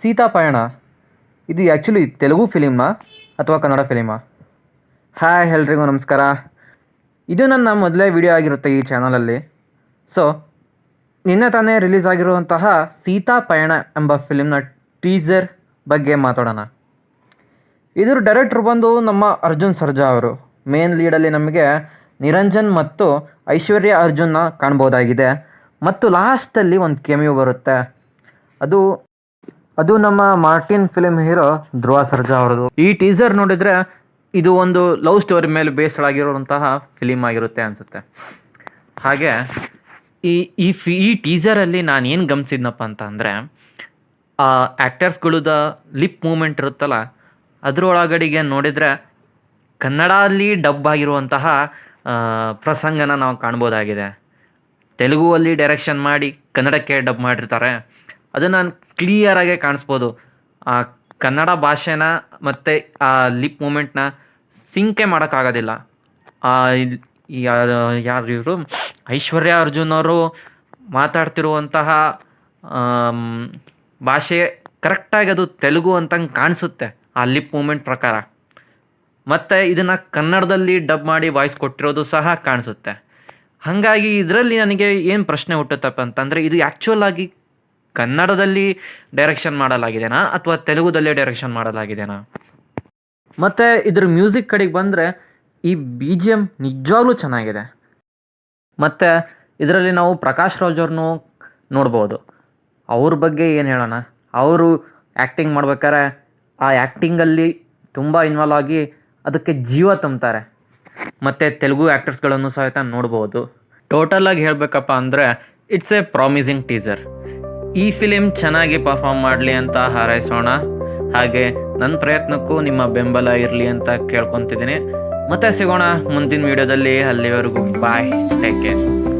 ಸೀತಾ ಪಯಣ ಇದು ಆ್ಯಕ್ಚುಲಿ ತೆಲುಗು ಫಿಲಿಮಾ ಅಥವಾ ಕನ್ನಡ ಫಿಲಿಮಾ? ಹಾಯ್ ಎಲ್ರಿಗೂ ನಮಸ್ಕಾರ. ಇದು ನನ್ನ ಮೊದಲೇ ವಿಡಿಯೋ ಆಗಿರುತ್ತೆ ಈ ಚಾನಲಲ್ಲಿ. ಸೊ ನಿನ್ನೆ ತಾನೇ ರಿಲೀಸ್ ಆಗಿರುವಂತಹ ಸೀತಾ ಪಯಣ ಎಂಬ ಫಿಲಿಮ್ನ ಟೀಸರ್ ಬಗ್ಗೆ ಮಾತಾಡೋಣ. ಇದ್ರ ಡೈರೆಕ್ಟ್ರ್ ಬಂದು ನಮ್ಮ ಅರ್ಜುನ್ ಸರ್ಜಾ ಅವರು. ಮೇನ್ ಲೀಡಲ್ಲಿ ನಮಗೆ ನಿರಂಜನ್ ಮತ್ತು ಐಶ್ವರ್ಯ ಅರ್ಜುನ್ನ ಕಾಣ್ಬೋದಾಗಿದೆ. ಮತ್ತು ಲಾಸ್ಟಲ್ಲಿ ಒಂದು ಕೆಮಿಯೋ ಬರುತ್ತೆ. ಅದು ನಮ್ಮ Martin film hero Dhruva Sarja ಅವರದು. ಈ ಟೀಸರ್ ನೋಡಿದರೆ ಇದು ಒಂದು ಲವ್ ಸ್ಟೋರಿ ಮೇಲೆ ಬೇಸ್ಡ್ ಆಗಿರುವಂತಹ ಫಿಲಿಮ್ ಆಗಿರುತ್ತೆ ಅನಿಸುತ್ತೆ. ಹಾಗೆ ಈ ಟೀಸರಲ್ಲಿ ನಾನು ಏನು ಗಮನಿಸಿದ್ನಪ್ಪ ಅಂತ ಅಂದರೆ, ಆ ಆ್ಯಕ್ಟರ್ಸ್ಗಳದ ಲಿಪ್ ಮೂಮೆಂಟ್ ಇರುತ್ತಲ್ಲ, ಅದರೊಳಗಡೆಗೆ ನೋಡಿದರೆ ಕನ್ನಡಲ್ಲಿ ಡಬ್ ಆಗಿರುವಂತಹ ಪ್ರಸಂಗನ ನಾವು ಕಾಣ್ಬೋದಾಗಿದೆ. ತೆಲುಗುವಲ್ಲಿ ಡೈರೆಕ್ಷನ್ ಮಾಡಿ ಕನ್ನಡಕ್ಕೆ ಡಬ್ ಮಾಡಿರ್ತಾರೆ. ಅದನ್ನು ಕ್ಲಿಯರಾಗೆ ಕಾಣಿಸ್ಬೋದು. ಆ ಕನ್ನಡ ಭಾಷೆನ ಮತ್ತು ಆ ಲಿಪ್ ಮೂಮೆಂಟ್ನ ಸಿಂಕೆ ಮಾಡೋಕ್ಕಾಗೋದಿಲ್ಲ. ಯಾರು ಇವರು ಐಶ್ವರ್ಯ ಅರ್ಜುನ್ ಅವರು ಮಾತಾಡ್ತಿರುವಂತಹ ಭಾಷೆ ಕರೆಕ್ಟಾಗಿ ಅದು ತೆಲುಗು ಅಂತಂಗೆ ಕಾಣಿಸುತ್ತೆ ಆ ಲಿಪ್ ಮೂಮೆಂಟ್ ಪ್ರಕಾರ. ಮತ್ತು ಇದನ್ನು ಕನ್ನಡದಲ್ಲಿ ಡಬ್ ಮಾಡಿ ವಾಯ್ಸ್ ಕೊಟ್ಟಿರೋದು ಸಹ ಕಾಣಿಸುತ್ತೆ. ಹಾಗಾಗಿ ಇದರಲ್ಲಿ ನನಗೆ ಏನು ಪ್ರಶ್ನೆ ಹುಟ್ಟುತ್ತಪ್ಪ ಅಂತಂದರೆ, ಇದು ಆ್ಯಕ್ಚುಲ್ ಆಗಿ ಕನ್ನಡದಲ್ಲಿ ಡೈರೆಕ್ಷನ್ ಮಾಡಲಾಗಿದೆನಾ ಅಥವಾ ತೆಲುಗುದಲ್ಲೇ ಡೈರೆಕ್ಷನ್ ಮಾಡಲಾಗಿದೆನಾ? ಮತ್ತು ಇದ್ರ ಮ್ಯೂಸಿಕ್ ಕಡೆಗೆ ಬಂದರೆ ಈ ಬಿ ಜಿ ಎಮ್ ನಿಜವಾಗ್ಲೂ ಚೆನ್ನಾಗಿದೆ. ಮತ್ತು ಇದರಲ್ಲಿ ನಾವು ಪ್ರಕಾಶ್ ರಾಜ್ ಅವ್ರನ್ನೂ ನೋಡ್ಬೋದು. ಅವ್ರ ಬಗ್ಗೆ ಏನು ಹೇಳೋಣ, ಅವರು ಆ್ಯಕ್ಟಿಂಗ್ ಮಾಡ್ಬೇಕಾದ್ರೆ ಆ ಆ್ಯಕ್ಟಿಂಗಲ್ಲಿ ತುಂಬ ಇನ್ವಾಲ್ವ್ ಆಗಿ ಅದಕ್ಕೆ ಜೀವ ತುಂಬ್ತಾರೆ. ಮತ್ತು ತೆಲುಗು ಆ್ಯಕ್ಟರ್ಸ್ಗಳನ್ನು ಸಹಿತ ನೋಡ್ಬೋದು. ಟೋಟಲಾಗಿ ಹೇಳಬೇಕಪ್ಪ ಅಂದರೆ ಇಟ್ಸ್ ಎ ಪ್ರಾಮಿಸಿಂಗ್ ಟೀಸರ್. ಈ ಫಿಲಿಮ್ ಚೆನ್ನಾಗಿ ಪರ್ಫಾರ್ಮ್ ಮಾಡಲಿ ಅಂತ ಹಾರೈಸೋಣ. ಹಾಗೆ ನನ್ನ ಪ್ರಯತ್ನಕ್ಕೂ ನಿಮ್ಮ ಬೆಂಬಲ ಇರಲಿ ಅಂತ ಕೇಳ್ಕೊತಿದ್ದೀನಿ. ಮತ್ತೆ ಸಿಗೋಣ ಮುಂದಿನ ವಿಡಿಯೋದಲ್ಲಿ. ಅಲ್ಲಿವರೆಗೂ ಬಾಯ್, ಟೇಕ್ ಕೇರ್.